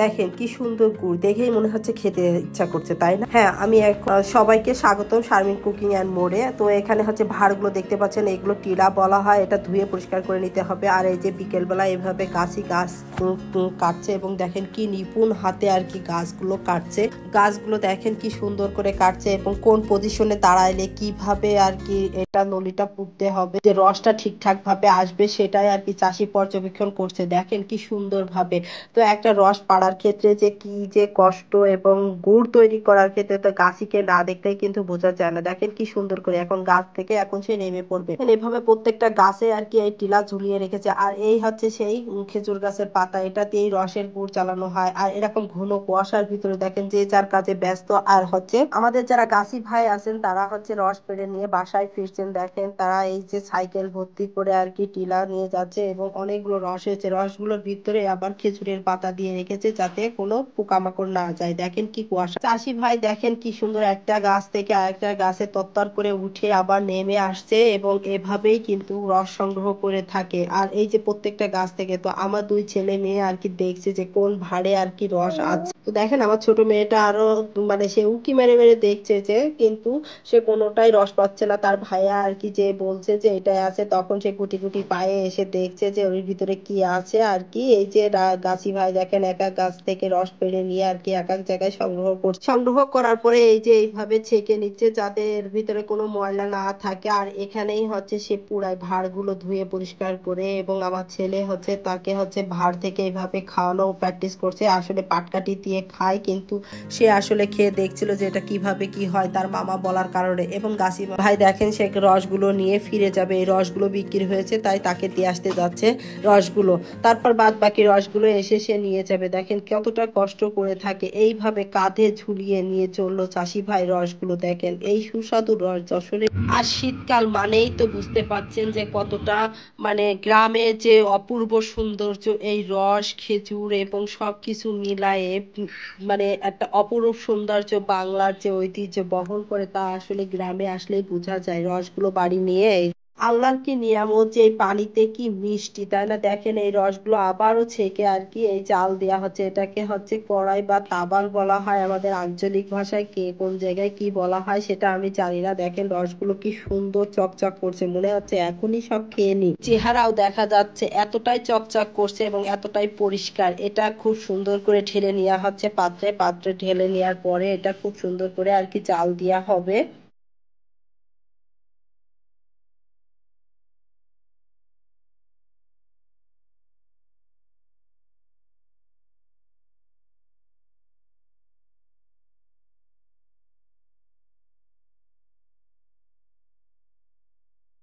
দেখেন কি সুন্দর গুড়, দেখেই মনে হচ্ছে খেতে ইচ্ছা করছে, তাই না? হ্যাঁ, আমি সবাইকে স্বাগতম শারমিন কুকিং অ্যান্ড মোড়ে। তো এখানে হচ্ছে ভাড়গুলো দেখতে পাচ্ছেন, এগুলো টিলা বলা হয়। এটা ধুয়ে পরিষ্কার করে নিতে হবে। আর এই যে বিকেলবেলা এভাবে গাছ কাটছে এবং দেখেন কি নিপুণ হাতে আর কি গাছগুলো কাটছে। গাছগুলো দেখেন কি সুন্দর করে কাটছে এবং কোন পজিশনে দাঁড়াইলে কিভাবে আর কি এটা নলিটা পুঁততে হবে, যে রসটা ঠিকঠাক ভাবে আসবে, সেটাই আর কি চাষি পর্যবেক্ষণ করছে। দেখেন কি সুন্দর ভাবে। তো একটা রস পাড়ার ক্ষেত্রে যে কি যে কষ্ট, এবং গুড় তৈরি করার ক্ষেত্রে তো গাছিকে না দেখলেই কিন্তু বোঝা যায় না। দেখেন কি সুন্দর করে এখন গাছ থেকে এখন সে নেমে পড়বে। এভাবে প্রত্যেকটা গাছে আর কি এই টিলা ঝুলিয়ে রেখেছে। আর এই হচ্ছে সেই খেজুর গাছের পাতা, এটাতে এই রসের গুড় চালানো হয়। আর এরকম ঘন কুয়াশার ভিতরে দেখেন যে যার কাজে ব্যস্ত। আর হচ্ছে আমাদের যারা গাছি ভাই আছেন তারা হচ্ছে রস পেড়ে নিয়ে বাসায় ফিরছেন। দেখেন তারা এই যে সাইকেল ভর্তি করে আর কি টিলা নিয়ে যাচ্ছে এবং অনেকগুলো রস হয়েছে। রসগুলোর ভিতরে আবার খেজুরের পাতা দিয়ে রেখেছে যাতে কোনো পোকামাকড় না যায়। দেখেন কি কুয়াশা। চাষি ভাই দেখেন কি সুন্দর একটা গাছ থেকে আরেকটা গাছে তত্তর করে উঠে আবার নেমে আসছে এবং এভাবেই কিন্তু রস সংগ্রহ করে থাকে। আর এই যে প্রত্যেকটা গাছ থেকে তো আমার দুই ছেলে মেয়ে আর কি দেখছে যে কোন ভাড়ে আর কি রস আছে। তো দেখেন আমার ছোট মেয়েটা আরো মানে সে উকি মেরে মেরে দেখছে যে, কিন্তু সে কোনোটাই রস পাচ্ছে না। তার ভাইয়া আর কি যে বলছে যে এটাই আছে, তখন সে গুটি গুটি পায়ে এসে দেখছে যে ওর ভিতরে কি আছে আর কি। এই যে গাছি ভাই দেখেন এক এক গাছ থেকে রস পেড়ে নিয়ে আর কি এক এক জায়গায় সংগ্রহ করছে। সংগ্রহ করার পরে এই যে এইভাবে ছেঁকে নিচ্ছে যাতে এর ভিতরে কোনো ময়লা না থাকে। আর এখানেই হচ্ছে সে পুরাই ভাঁড়গুলো ধুয়ে পরিষ্কার করে, এবং আমার ছেলে হচ্ছে তাকে হচ্ছে ভাঁড় থেকে এইভাবে খাওয়ানো প্র্যাকটিস করছে। আসলে পাটকাঠি দিয়ে খায়, কিন্তু সে আসলে খেয়ে দেখছিল যে এটা কিভাবে কি হয় তার মামা বলার কারণে। এবং গাছি ভাই দেখেন সে রসগুলো নিয়ে ফিরে যাবে, এই রসগুলো বিক্রি হয়েছে তাই তাকে দিয়ে আসতে যাচ্ছে রসগুলো। তারপর বাদ বাকি রসগুলো এসে সে নিয়ে যাবে। দেখেন কতটা কষ্ট করে থাকে, এইভাবে কাঁধে ঝুলিয়ে নিয়ে চললো চাষি ভাই রসগুলো। দেখেন এই সুস্বাদু রস যশোরে। আর শীতকাল মানেই তো বুঝতে পাচ্ছেন যে কতটা মানে গ্রামে যে অপূর্ব সৌন্দর্য, এই রস খেজুর এবং সবকিছু মিলায়ে মানে একটা অপরূপ সৌন্দর্য বাংলার যে ঐতিহ্য বহন করে, তা আসলে গ্রামে আসলেই বোঝা যায়। রসগুলো বাড়ি নিয়ে আল্লাহর কি নিয়ামত যে এই পানিতে কি মিষ্টি, তাই না? দেখেন এই রসগুলো আবারও ছেঁকে আর কি এই জাল দেওয়া হচ্ছে। এটাকে হচ্ছে কড়াই বা তাবাল বলা হয় আমাদের আঞ্চলিক ভাষায়। কে কোন জায়গায় কি বলা হয় সেটা আমি জানি না। দেখেন রসগুলো কি সুন্দর চকচক করছে, মনে হচ্ছে এখনই সব খেয়ে নি। চেহারাও দেখা যাচ্ছে এতটাই চকচক করছে এবং এতটাই পরিষ্কার। এটা খুব সুন্দর করে ঢেলে নেওয়া হচ্ছে পাত্রে। পাত্রে ঢেলে নেওয়ার পরে এটা খুব সুন্দর করে আর কি জাল দেওয়া হবে।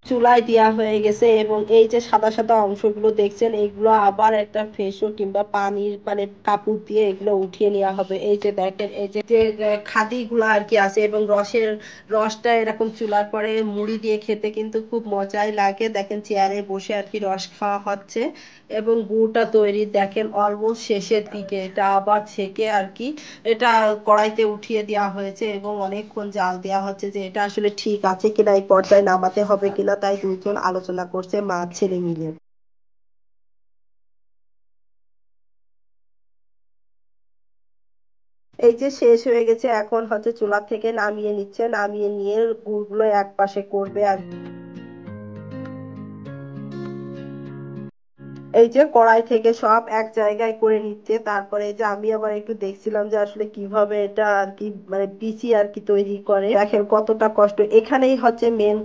চুলায় দেওয়া হয়ে গেছে এবং এই যে সাদা সাদা অংশগুলো দেখছেন, এগুলো আবার একটা ফেসো কিংবা পানির মানে কাপড় দিয়ে এগুলো উঠিয়ে নেওয়া হবে। এই যে দেখেন এই যে যে খাদি গুলো আর কি আছে, এবং রসটা এরকম চুলার পরে মুড়ি দিয়ে খেতে কিন্তু খুব মজাই লাগে। দেখেন চেয়ারে বসে আর কি রস খাওয়া হচ্ছে এবং গুড়টা তৈরি দেখেন অলমোস্ট শেষের দিকে। এটা আবার ছেঁকে আর কি এটা কড়াইতে উঠিয়ে দেওয়া হয়েছে এবং অনেকক্ষণ জাল দেওয়া হচ্ছে যে এটা আসলে ঠিক আছে কিনা, এই পর্যায়ে নামাতে হবে কিনা, তাই দুইজন আলোচনা করছে মা ছেলে মিলে। এই যে শেষ হয়ে গেছে, এখন হচ্ছে চুলা থেকে নামিয়ে নিচ্ছে। নামিয়ে নিয়ে গুড়গুলো এক পাশে করবে। আর এই যে কড়াই থেকে সব এক জায়গায় করে নিচ্ছে। তারপরে এই যে আমি আবার একটু দেখছিলাম যে আসলে কিভাবে এটা আর কি মানে বিচি আর কি তৈরি করে। দেখেন কতটা কষ্ট, এখানেই হচ্ছে মেন।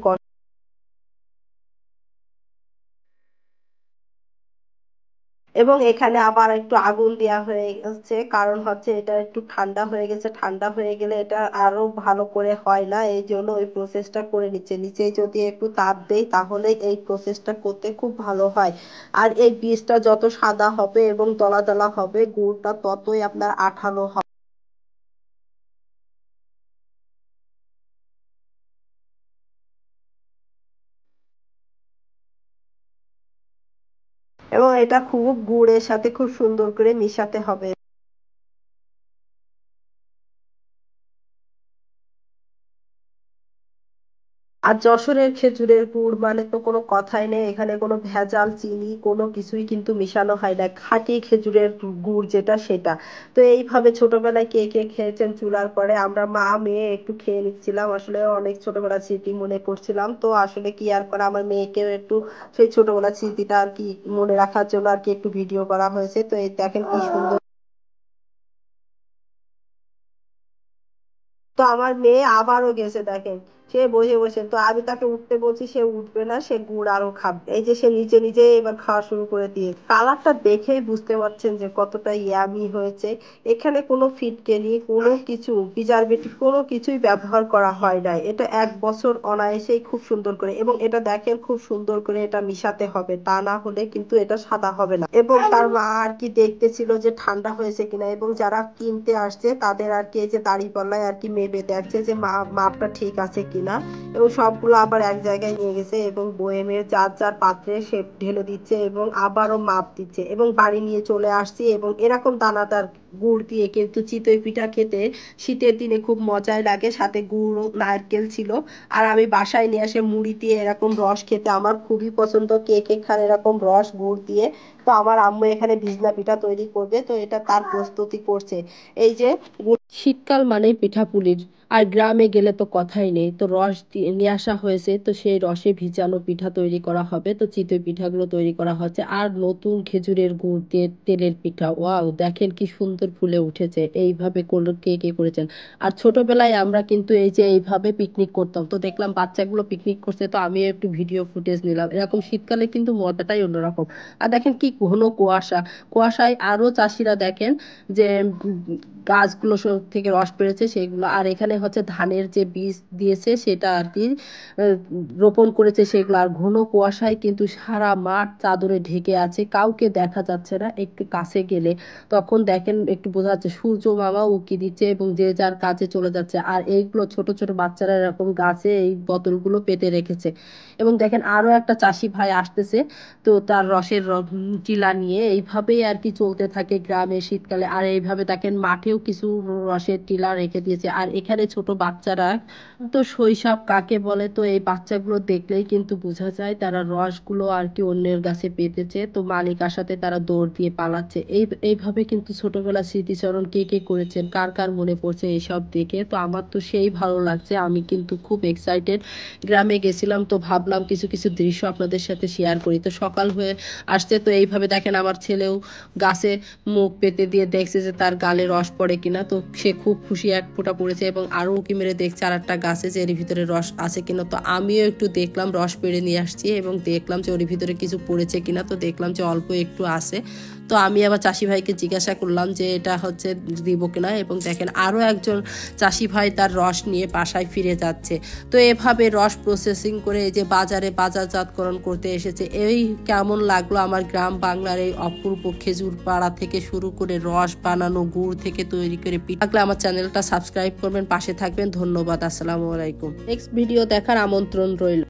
এবং এখানে আবার একটু আগুন দেওয়া হয়ে গেছে, কারণ হচ্ছে এটা একটু ঠান্ডা হয়ে গেছে। ঠান্ডা হয়ে গেলে এটা আরো ভালো করে হয় না, এই জন্য ওই প্রসেসটা করে নিচ্ছে। নিচে যদি একটু তাপ দেই তাহলে এই প্রসেসটা করতে খুব ভালো হয়। আর এই বীজটা যত সাদা হবে এবং দলা দলা হবে, গুড়টা ততই আপনার আঠালো হবে। এবং এটা খুব গুড়ের সাথে খুব সুন্দর করে মিশাতে হবে। আর যশোরের খেজুরের গুড় মানে তো কোনো কথাই নেই, এখানে কোনো ভেজাল চিনি কোনো কিছুই কিন্তু মিশানো হয় না, খাঁটি খেজুরের গুড় যেটা সেটা। তো এইভাবে ছোটবেলায় কে কে খেয়েছেন চুলার পরে, আমরা মা মেয়ে একটু খেয়ে নিচ্ছিলাম, আসলে অনেক ছোটবেলার স্মৃতি মনে করছিলাম। তো আসলে কি আর করা, আমার মেয়েকেও একটু সেই ছোটবেলার স্মৃতিটা আর কি মনে রাখার জন্য আর কি একটু ভিডিও করা হয়েছে। তো এই দেখেন কি সুন্দর। তো আমার মেয়ে আবারও গেছে দেখেন, সে বসে বসে, তো আমি তাকে উঠতে বলছি, সে উঠবে না, সে গুড় আরো খাবে। এই যে সে নিজে নিজে এবার খাওয়া শুরু করে দিয়ে, কালারটা দেখেই বুঝতে পারছেন যে কতটা ইয়ামি হয়েছে। এখানে কোনো ফিটকেনি কোনো কিছু প্রিজারভেটিভ কোনো কিছুই ব্যবহার করা হয় নাই, এটা 1 বছর অনায়াসেই খুব সুন্দর করে, এবং এটা দেখেন খুব সুন্দর করে এটা মিশাতে হবে, তা না হলে কিন্তু এটা সাদা হবে না। এবং তার মা আর কি দেখতেছিল যে ঠান্ডা হয়েছে কিনা, এবং যারা কিনতে আসছে তাদের আর কি এই যে দাঁড়িপাল্লায় আর কি মেপে দেখছে যে মাপটা ঠিক আছে কিনা, এবং সবগুলো আবার এক জায়গায় নিয়ে গেছে এবং বয়েমে যার যার পাত্রে সে ঢেলে দিচ্ছে এবং আবারও মাপ দিচ্ছে, এবং বাড়ি নিয়ে চলে আসছি। এবং এরকম দানাদার গুড় দিয়ে কিন্তু চিতই পিঠা খেতে শীতের দিনে খুব মজাই লাগে, সাথে গুড় ও নারকেল ছিল। আর আমি বাসায় নিয়ে এসে মুড়ি দিয়ে এরকম রস খেতে আমার খুবই পছন্দ, কে কে খান এরকম রস গুড় দিয়ে। তো আমার আম্মু এখানে ভিজনা পিঠা তৈরি করবে, তো এটা তার প্রস্তুতি করছে। এই যে শীতকাল মানেই পিঠাপুলির, আর গ্রামে গেলে তো কথাই নেই, তো রস দিয়ে নিয়ে আসা হয়েছে, তো সেই রসে ভিজানো পিঠা তৈরি করা হবে, তো চিতই পিঠাগুলো তৈরি করা হচ্ছে। আর নতুন খেজুরের গুড় দিয়ে তেলের পিঠা, ওয়াও দেখেন কি সুন্দর ফুলে উঠেছে, এইভাবে কে কে করেছেন। আর ছোটবেলায় আমরা কিন্তু এই যে এইভাবে পিকনিক করতাম, তো দেখলাম বাচ্চাগুলো পিকনিক করছে, তো আমি একটু ভিডিও ফুটেজ নিলাম। এরকম শীতকালে কিন্তু মজাটাই অন্যরকম। আর দেখেন কি ঘন কুয়াশা, কুয়াশায় আরো চাষিরা দেখেন যে গাছগুলো থেকে রস পেড়েছে সেগুলো, আর এখানে হচ্ছে ধানের যে বীজ দিয়েছে সেটা আর কি আহ, রোপণ করেছে সেগুলো। আর ঘন কুয়াশায় কিন্তু সারা মাঠ চাদরে ঢেকে আছে, কাউকে দেখা যাচ্ছে না। একটু কাছে গেলে তখন দেখেন একটু বোঝা যাচ্ছে সূর্য মামা উকি দিচ্ছে এবং যে যার কাজে চলে যাচ্ছে। আর এইগুলো ছোট ছোট বাচ্চারা এরকম গাছে এই বোতলগুলো পেতে রেখেছে। এবং দেখেন আরো একটা চাষি ভাই আসতেছে, তো তার রসের টিলা নিয়ে এইভাবেই আর কি চলতে থাকে গ্রামে শীতকালে। আর এইভাবে দেখেন মাঠেও কিছু রসের টিলা রেখে দিয়েছে। আর এখানে ছোট বাচ্চারা, তো শৈশব কাকে বলে, তো এই বাচ্চাগুলো দেখলেই কিন্তু বোঝা যায় তারা রসগুলো আর কি অন্যের কাছে পেতেছে, তো মালিক আসাতে তারা দৌড় দিয়ে পালাচ্ছে। এইভাবে কিন্তু ছোটবেলার স্মৃতিচারণ কে কে করেছেন, কার কার মনে পড়ছে এইসব দেখে, তো আমার তো সেই ভালো লাগছে, আমি কিন্তু খুব এক্সাইটেড। গ্রামে গেছিলাম তো ভাবলাম কিছু কিছু দৃশ্য আপনাদের সাথে শেয়ার করি। তো সকাল হয়ে আসছে, তো এইভাবে দেখেন আমার ছেলেও গাছে মুখ পেতে দিয়ে দেখছে যে তার গালে রস পড়ে কিনা, তো সে খুব খুশি, এক ফোঁটা পড়েছে, এবং আরো উঁকি মেরে দেখছে আর একটা গাছে যে এর ভিতরে রস আছে কিনা। তো আমিও একটু দেখলাম, রস পেড়ে নিয়ে আসছি এবং দেখলাম যে ওর ভিতরে কিছু পড়েছে কিনা, তো দেখলাম যে অল্প একটু আছে। তো আমি আবার চাষি ভাইকে জিজ্ঞাসা করলাম যে এটা হচ্ছে দিব কিনা, এবং দেখেন আরো একজন চাষি ভাই তার রস নিয়ে বাসায় ফিরে যাচ্ছে। তো এভাবে রস প্রসেসিং করে এই যে বাজারে বাজারজাতকরণ করতে এসেছে। এই কেমন লাগলো আমার গ্রাম বাংলার এই অপূর্ব খেজুর পাড়া থেকে শুরু করে রস বানানো, গুড় থেকে তৈরি করে পিঠা। থাকলে আমার চ্যানেলটা সাবস্ক্রাইব করবেন, পাশে থাকবেন। ধন্যবাদ, আসসালামু আলাইকুম। নেক্সট ভিডিও দেখার আমন্ত্রণ রইল।